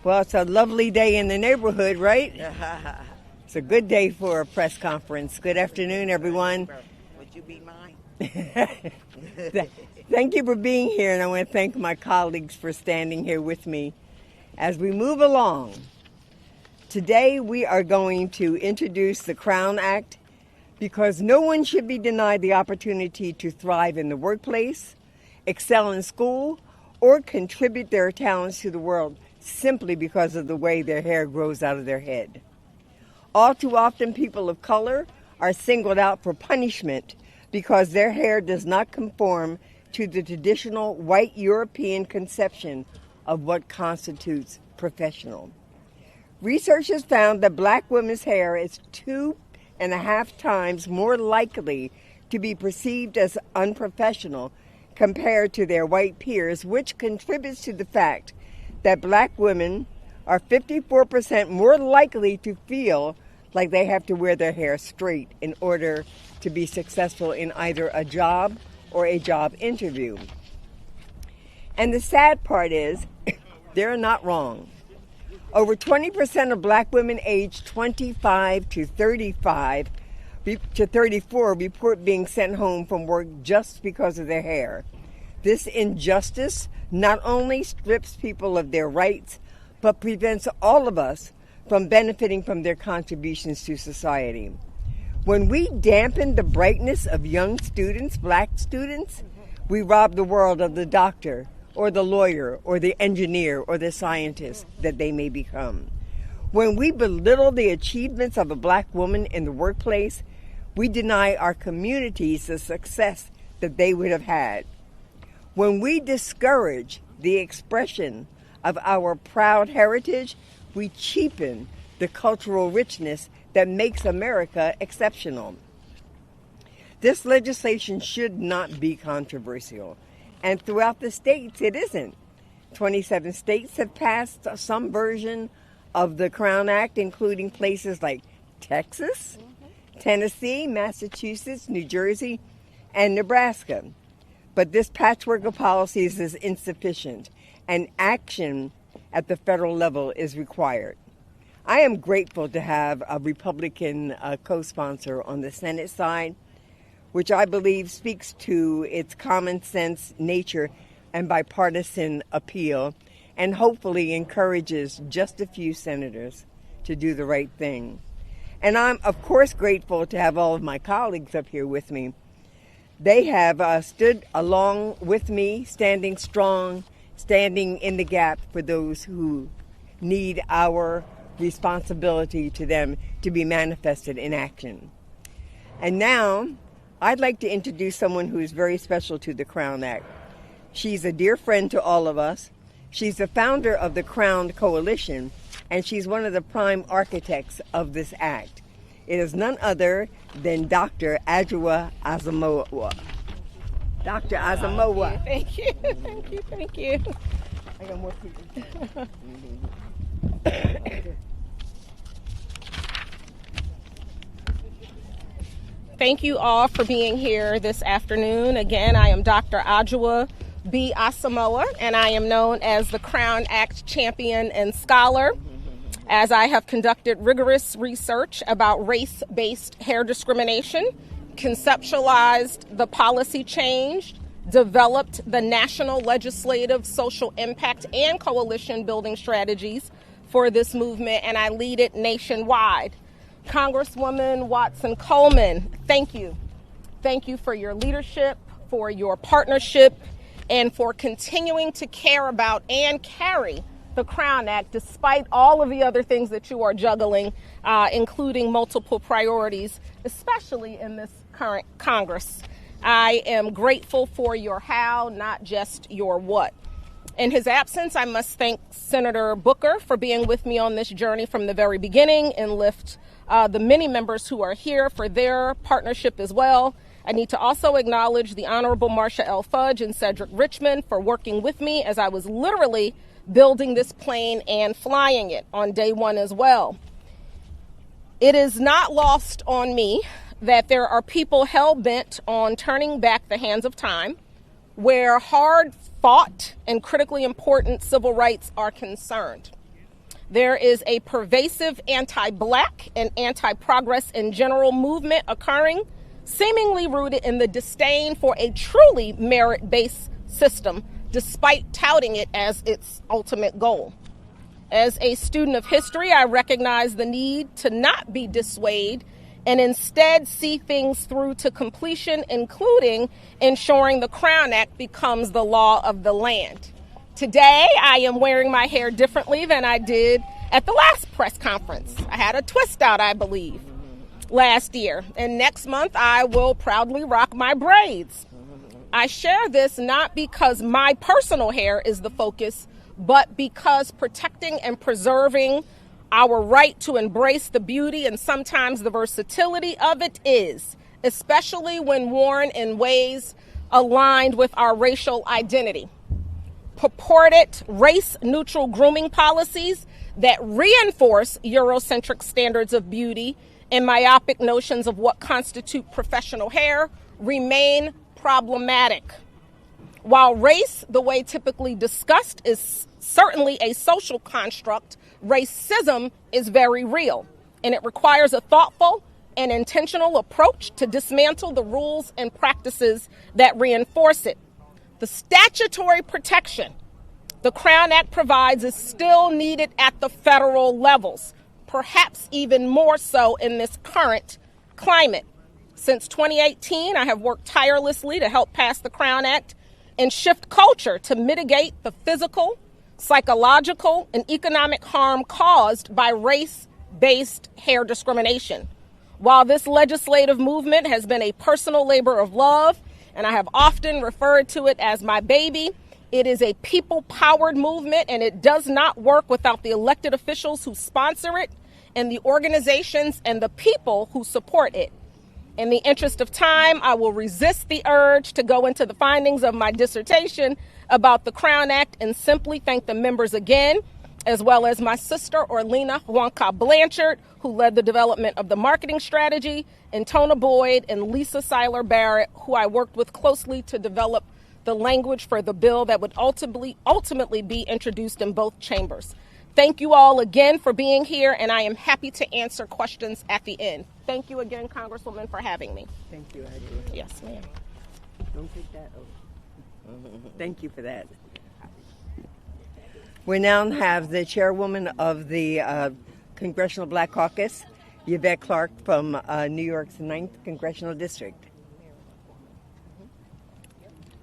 Well, it's a lovely day in the neighborhood, right? It's a good day for a press conference. Good afternoon, everyone. Would you be mine? Thank you for being here, and I want to thank my colleagues for standing here with me as we move along. Today, we are going to introduce the Crown Act because no one should be denied the opportunity to thrive in the workplace, excel in school, or contribute their talents to the world simply because of the way their hair grows out of their head. All too often, people of color are singled out for punishment because their hair does not conform to the traditional white European conception of what constitutes professional. Research has found that black women's hair is 2.5 times more likely to be perceived as unprofessional compared to their white peers, which contributes to the fact that black women are 54% more likely to feel like they have to wear their hair straight in order to be successful in either a job or a job interview. And the sad part is, they're not wrong. Over 20% of black women aged 25 to 34 report being sent home from work just because of their hair. This injustice not only strips people of their rights, but prevents all of us from benefiting from their contributions to society. When we dampen the brightness of young students, black students, we rob the world of the doctor or the lawyer or the engineer or the scientist that they may become. When we belittle the achievements of a black woman in the workplace, we deny our communities the success that they would have had. When we discourage the expression of our proud heritage, we cheapen the cultural richness that makes America exceptional. This legislation should not be controversial, and throughout the states it isn't. 27 states have passed some version of the Crown Act, including places like Texas, Tennessee, Massachusetts, New Jersey, and Nebraska. But this patchwork of policies is insufficient, and action at the federal level is required. I am grateful to have a Republican co-sponsor on the Senate side, which I believe speaks to its common sense nature and bipartisan appeal, and hopefully encourages just a few senators to do the right thing. And I'm, of course, grateful to have all of my colleagues up here with me. They have stood along with me, standing strong, standing in the gap for those who need our responsibility to them to be manifested in action. And now, I'd like to introduce someone who is very special to the Crown Act. She's a dear friend to all of us. She's the founder of the Crown Coalition, and she's one of the prime architects of this act. It is none other than Dr. Ayanna Asamoah. Dr. Asamoah. Thank you. Thank you. I got more people. Thank you all for being here this afternoon. Again, I am Dr. Ayanna B. Asamoah, and I am known as the Crown Act champion and scholar, as I have conducted rigorous research about race-based hair discrimination, conceptualized the policy change, developed the national legislative, social impact, and coalition building strategies for this movement, and I lead it nationwide. Congresswoman Watson Coleman, thank you. Thank you for your leadership, for your partnership, and for continuing to care about and carry the Crown Act despite all of the other things that you are juggling, including multiple priorities, especially in this current Congress. I am grateful for your how, not just your what. In his absence, I must thank Senator Booker for being with me on this journey from the very beginning, and lift the many members who are here for their partnership as well. I need to also acknowledge the Honorable Marsha L. Fudge and Cedric Richmond for working with me as I was literally building this plane and flying it on day one as well. It is not lost on me that there are people hell-bent on turning back the hands of time where hard-fought and critically important civil rights are concerned. There is a pervasive anti-Black and anti-progress in general movement occurring, seemingly rooted in the disdain for a truly merit-based system, despite touting it as its ultimate goal. As a student of history, I recognize the need to not be dissuaded and instead see things through to completion, including ensuring the Crown Act becomes the law of the land. Today, I am wearing my hair differently than I did at the last press conference. I had a twist out, I believe, last year. And next month, I will proudly rock my braids. I share this not because my personal hair is the focus, but because protecting and preserving our right to embrace the beauty and sometimes the versatility of it is, especially when worn in ways aligned with our racial identity. Purported race-neutral grooming policies that reinforce Eurocentric standards of beauty and myopic notions of what constitute professional hair remain problematic. While race, the way typically discussed, is certainly a social construct, racism is very real, and it requires a thoughtful and intentional approach to dismantle the rules and practices that reinforce it. The statutory protection the Crown Act provides is still needed at the federal levels, perhaps even more so in this current climate. Since 2018, I have worked tirelessly to help pass the Crown Act and shift culture to mitigate the physical, psychological, and economic harm caused by race-based hair discrimination. While this legislative movement has been a personal labor of love, and I have often referred to it as my baby, it is a people-powered movement, and it does not work without the elected officials who sponsor it and the organizations and the people who support it. In the interest of time, I will resist the urge to go into the findings of my dissertation about the Crown Act and simply thank the members again, as well as my sister, Orlena Huanca Blanchard, who led the development of the marketing strategy, and Tona Boyd and Lisa Seiler Barrett, who I worked with closely to develop the language for the bill that would ultimately be introduced in both chambers. Thank you all again for being here, and I am happy to answer questions at the end. Thank you again, Congresswoman, for having me. Thank you, Ayanna. Yes, ma'am. Don't take that over. Thank you for that. We now have the chairwoman of the Congressional Black Caucus, Yvette Clarke from New York's 9th Congressional District.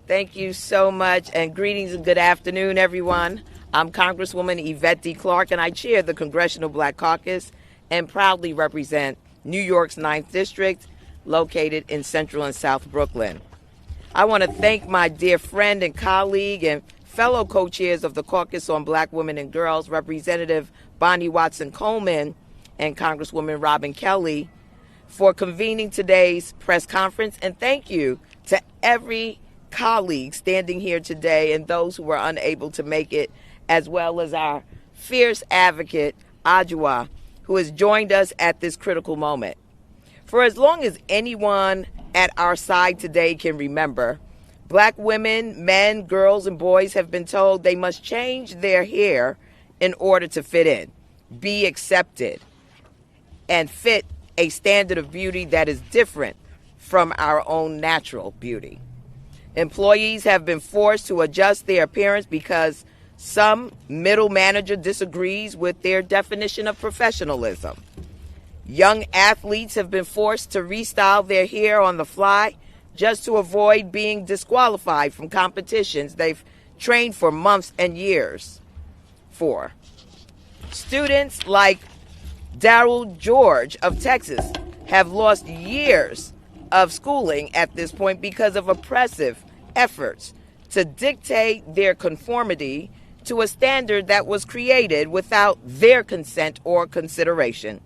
Thank you so much, and greetings and good afternoon, everyone. I'm Congresswoman Yvette D. Clarke, and I chair the Congressional Black Caucus and proudly represent New York's 9th District, located in Central and South Brooklyn. I want to thank my dear friend and colleague and fellow co-chairs of the Caucus on Black Women and Girls, Representative Bonnie Watson Coleman and Congresswoman Robin Kelly, for convening today's press conference. And thank you to every colleague standing here today and those who were unable to make it, as well as our fierce advocate, Adjoa, who has joined us at this critical moment. For as long as anyone at our side today can remember, Black women, men, girls, and boys have been told they must change their hair in order to fit in, be accepted, and fit a standard of beauty that is different from our own natural beauty. Employees have been forced to adjust their appearance because some middle manager disagrees with their definition of professionalism. Young athletes have been forced to restyle their hair on the fly just to avoid being disqualified from competitions they've trained for months and years for. Students like Darryl George of Texas have lost years of schooling at this point because of oppressive efforts to dictate their conformity to a standard that was created without their consent or consideration.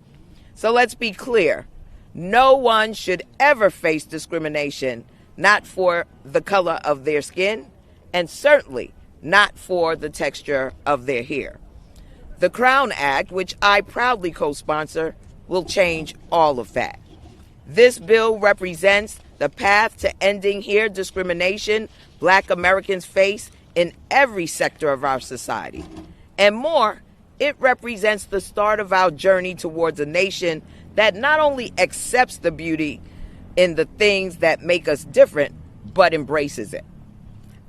So let's be clear. No one should ever face discrimination, not for the color of their skin, and certainly not for the texture of their hair. The Crown Act, which I proudly co-sponsor, will change all of that. This bill represents the path to ending hair discrimination Black Americans face in every sector of our society. And more, It represents the start of our journey towards a nation that not only accepts the beauty in the things that make us different, but embraces it.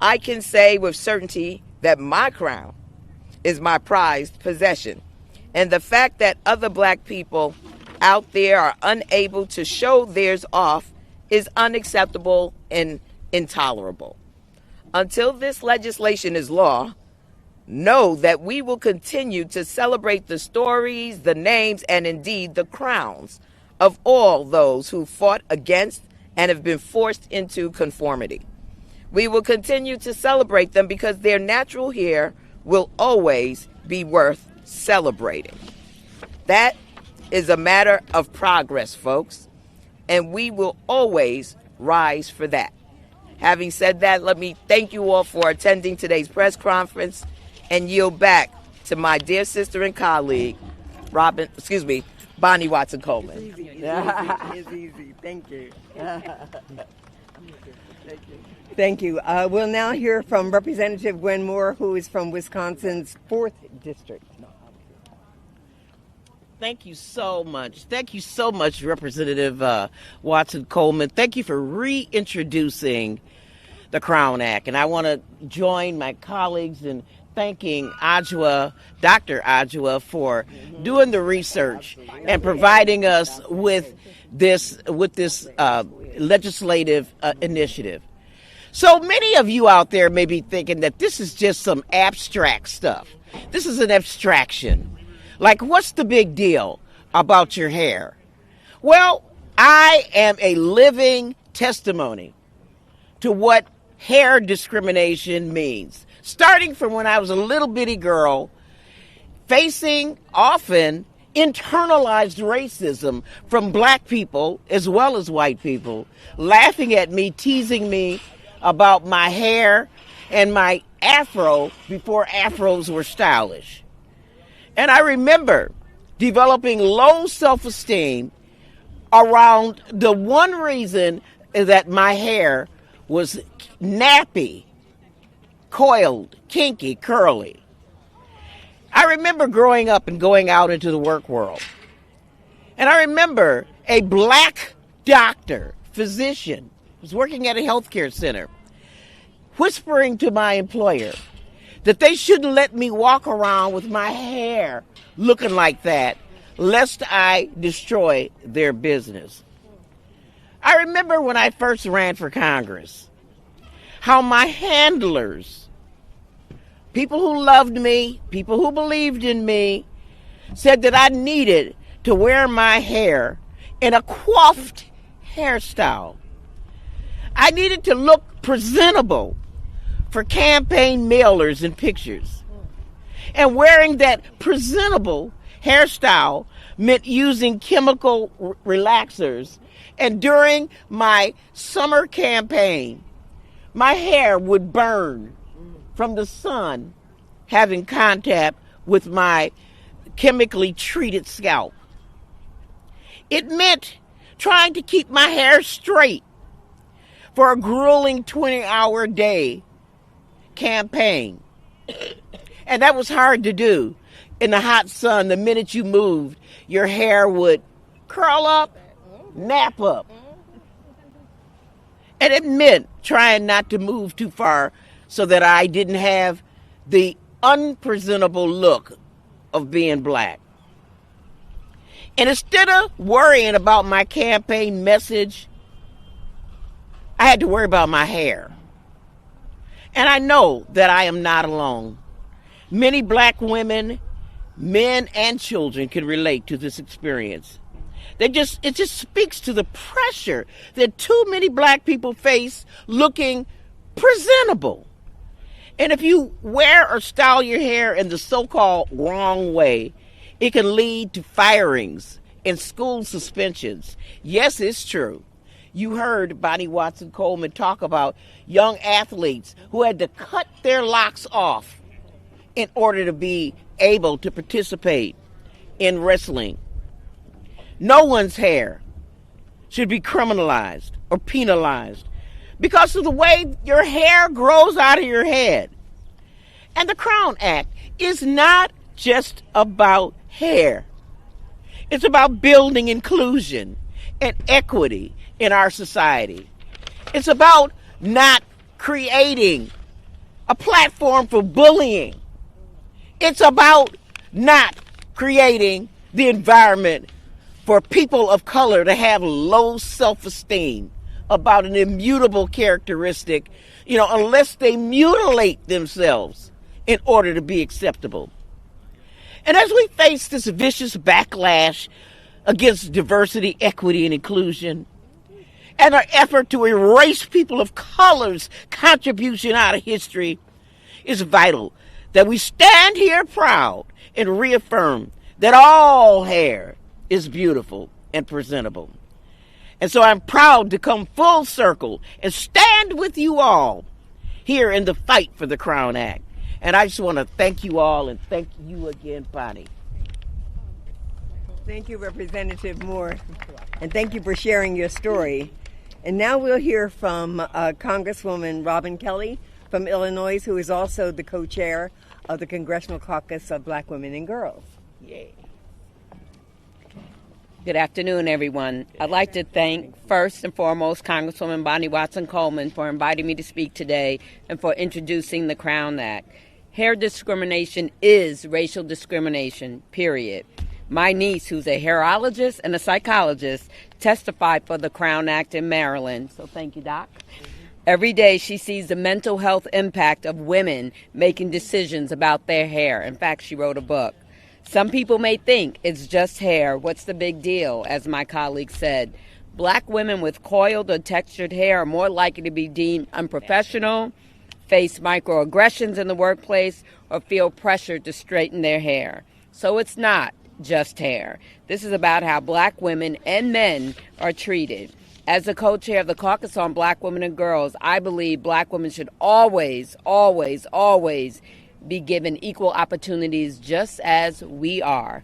I can say with certainty that my crown is my prized possession. And the fact that other black people out there are unable to show theirs off is unacceptable and intolerable. Until this legislation is law, know that we will continue to celebrate the stories, the names, and indeed the crowns of all those who fought against and have been forced into conformity. We will continue to celebrate them because their natural hair will always be worth celebrating. That is a matter of progress, folks, and we will always rise for that. Having said that, let me thank you all for attending today's press conference and yield back to my dear sister and colleague, Bonnie Watson Coleman. It's easy. It's easy. Thank you. Thank you. We'll now hear from Representative Gwen Moore, who is from Wisconsin's 4th District. Thank you so much. Thank you so much, Representative Watson Coleman. Thank you for reintroducing the Crown Act. And I want to join my colleagues in thanking Dr. Adjoa, for doing the research and providing us with this legislative initiative. So many of you out there may be thinking that this is just some abstract stuff. This is an abstraction. Like, what's the big deal about your hair? Well, I am a living testimony to what hair discrimination means. Starting from when I was a little bitty girl, facing often internalized racism from black people as well as white people, laughing at me, teasing me about my hair and my afro before afros were stylish. And I remember developing low self-esteem around the one reason that my hair was nappy, coiled, kinky, curly. I remember growing up and going out into the work world. And I remember a black doctor, physician, was working at a healthcare center, whispering to my employer that they shouldn't let me walk around with my hair looking like that, lest I destroy their business. I remember when I first ran for Congress, how my handlers, people who loved me, people who believed in me, said that I needed to wear my hair in a coiffed hairstyle. I needed to look presentable for campaign mailers and pictures. And wearing that presentable hairstyle meant using chemical relaxers. And during my summer campaign, my hair would burn from the sun having contact with my chemically treated scalp. It meant trying to keep my hair straight for a grueling 20-hour day campaign. And that was hard to do. In the hot sun, the minute you moved, your hair would curl up, nap up. And it meant trying not to move too far so that I didn't have the unpresentable look of being black. And instead of worrying about my campaign message, I had to worry about my hair. And I know that I am not alone. Many black women, men, and children can relate to this experience. It just speaks to the pressure that too many black people face looking presentable. And if you wear or style your hair in the so-called wrong way, it can lead to firings and school suspensions. Yes, it's true. You heard Bonnie Watson Coleman talk about young athletes who had to cut their locks off in order to be able to participate in wrestling. No one's hair should be criminalized or penalized because of the way your hair grows out of your head. And the Crown Act is not just about hair. It's about building inclusion and equity in our society. It's about not creating a platform for bullying. It's about not creating the environment for people of color to have low self-esteem about an immutable characteristic, unless they mutilate themselves in order to be acceptable. And as we face this vicious backlash against diversity, equity, and inclusion, and our effort to erase people of color's contribution out of history, it's vital that we stand here proud and reaffirm that all hair is beautiful and presentable. And so I'm proud to come full circle and stand with you all here in the fight for the Crown Act. And I just want to thank you all, and thank you again, Bonnie. Thank you, Representative Moore, and thank you for sharing your story. And now we'll hear from Congresswoman Robin Kelly from Illinois, who is also the co-chair of the Congressional Caucus of Black Women and Girls. Yay. Good afternoon, everyone. I'd like to thank, first and foremost, Congresswoman Bonnie Watson Coleman for inviting me to speak today and for introducing the Crown Act. Hair discrimination is racial discrimination, period. My niece, who's a hairologist and a psychologist, testified for the Crown Act in Maryland. So thank you, Doc. Every day she sees the mental health impact of women making decisions about their hair. In fact, she wrote a book. Some people may think it's just hair. What's the big deal? As my colleague said, Black women with coiled or textured hair are more likely to be deemed unprofessional, face microaggressions in the workplace, or feel pressured to straighten their hair. So it's not just hair. This is about how Black women and men are treated. As the co-chair of the Caucus on Black Women and Girls, I believe Black women should always, always, always be given equal opportunities just as we are.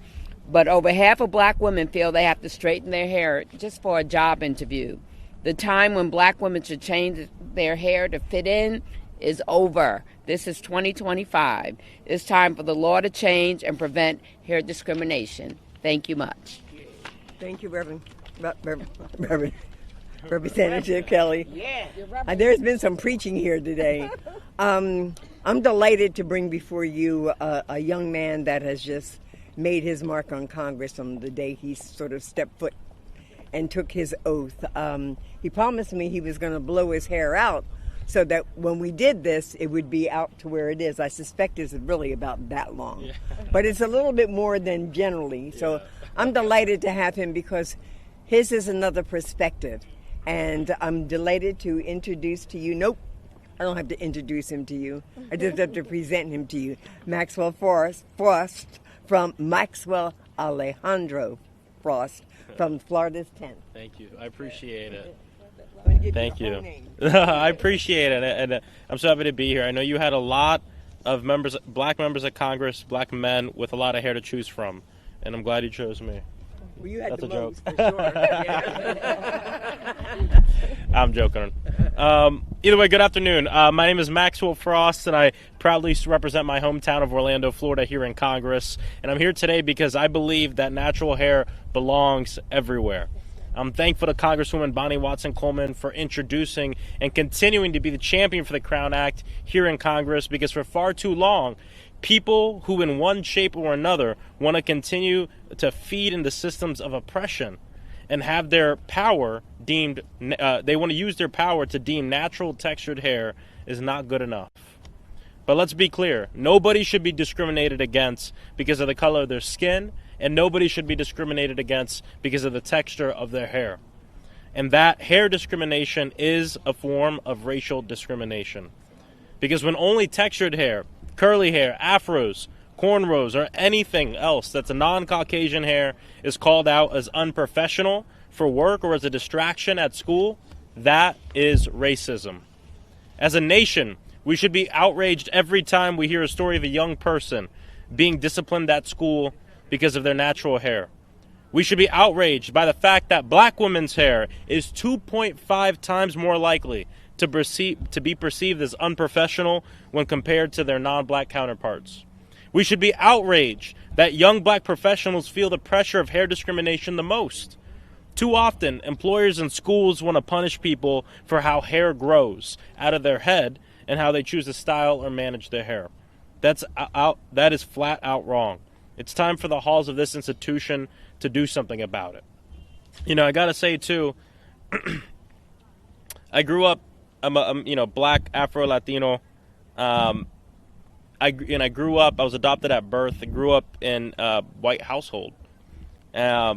But over half of Black women feel they have to straighten their hair just for a job interview. The time when Black women should change their hair to fit in is over. This is 2025. It's time for the law to change and prevent hair discrimination. Thank you much. Thank you, Representative Kelly. Yeah. There's been some preaching here today. I'm delighted to bring before you a young man that has just made his mark on Congress on the day he sort of stepped foot and took his oath. He promised me he was going to blow his hair out so that when we did this, it would be out to where it is. I suspect it's really about that long. Yeah. But it's a little bit more than generally. So I'm delighted to have him because his is another perspective. And I'm delighted to introduce to you, nope, I don't have to introduce him to you. I just have to present him to you. Maxwell Frost from Maxwell Alejandro Frost from Florida's 10th. Thank you. I appreciate it. Thank you. I appreciate it. And I'm so happy to be here. I know you had a lot of Black members of Congress, Black men with a lot of hair to choose from. And I'm glad you chose me. Well, you had That's the a most, joke. for sure. I'm joking. Either way, good afternoon. My name is Maxwell Frost, and I proudly represent my hometown of Orlando, Florida, here in Congress. And I'm here today because I believe that natural hair belongs everywhere. I'm thankful to Congresswoman Bonnie Watson Coleman for introducing and continuing to be the champion for the Crown Act here in Congress, because for far too long, people who in one shape or another want to continue to feed into systems of oppression and have their power deemed, they want to use their power to deem natural textured hair is not good enough. But let's be clear, nobody should be discriminated against because of the color of their skin, and nobody should be discriminated against because of the texture of their hair. And that hair discrimination is a form of racial discrimination. Because when only textured hair, curly hair, afros, cornrows, or anything else that's a non-Caucasian hair is called out as unprofessional for work or as a distraction at school, that is racism. As a nation, we should be outraged every time we hear a story of a young person being disciplined at school because of their natural hair. We should be outraged by the fact that Black women's hair is 2.5 times more likely to be perceived as unprofessional when compared to their non-Black counterparts. We should be outraged that young black professionals feel the pressure of hair discrimination the most. Too often, employers and schools want to punish people for how hair grows out of their head and how they choose to style or manage their hair. That is flat out wrong. It's time for the halls of this institution to do something about it. You know, I gotta say too, I grew up, I'm black, Afro-Latino. I grew up, I was adopted at birth. I grew up in a white household. My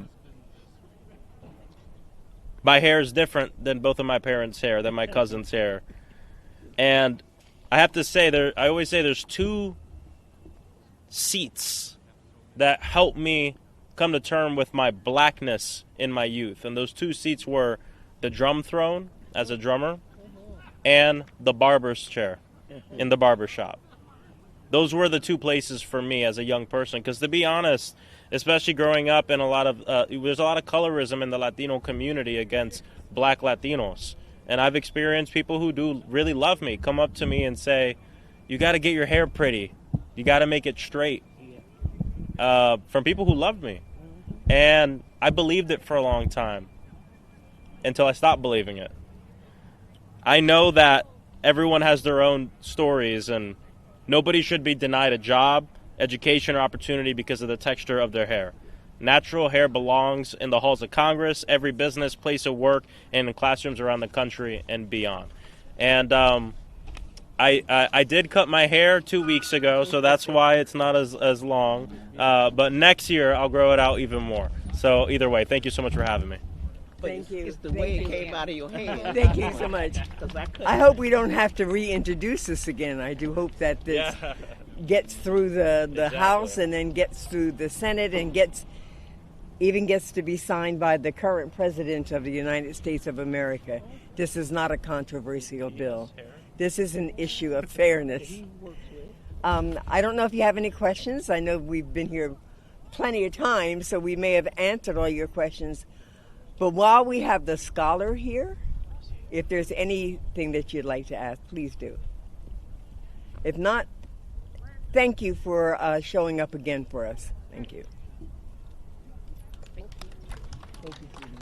hair is different than both of my parents' hair, than my cousin's hair. And I have to say, I always say there's two seats that helped me come to term with my blackness in my youth. And those two seats were the drum throne as a drummer and the barber's chair in the barber shop. Those were the two places for me as a young person. Because to be honest, especially growing up in there's a lot of colorism in the Latino community against black Latinos. And I've experienced people who do really love me come up to me and say, you got to get your hair pretty. You got to make it straight. From people who loved me. And I believed it for a long time until I stopped believing it. I know that everyone has their own stories and nobody should be denied a job, education, or opportunity because of the texture of their hair. Natural hair belongs in the halls of Congress, every business, place of work, and in classrooms around the country and beyond. And I did cut my hair 2 weeks ago, so that's why it's not as long. But next year, I'll grow it out even more. So either way, thank you so much for having me. Thank you. It's the way it came out of your hand. Thank you so much. I hope we don't have to reintroduce this again. I do hope that this gets through the House and then gets through the Senate and even gets to be signed by the current president of the United States of America. This is not a controversial bill. This is an issue of fairness. I don't know if you have any questions. I know we've been here plenty of times, so we may have answered all your questions. But while we have the scholar here, if there's anything that you'd like to ask, please do. If not, thank you for showing up again for us. Thank you. Thank you. Thank you.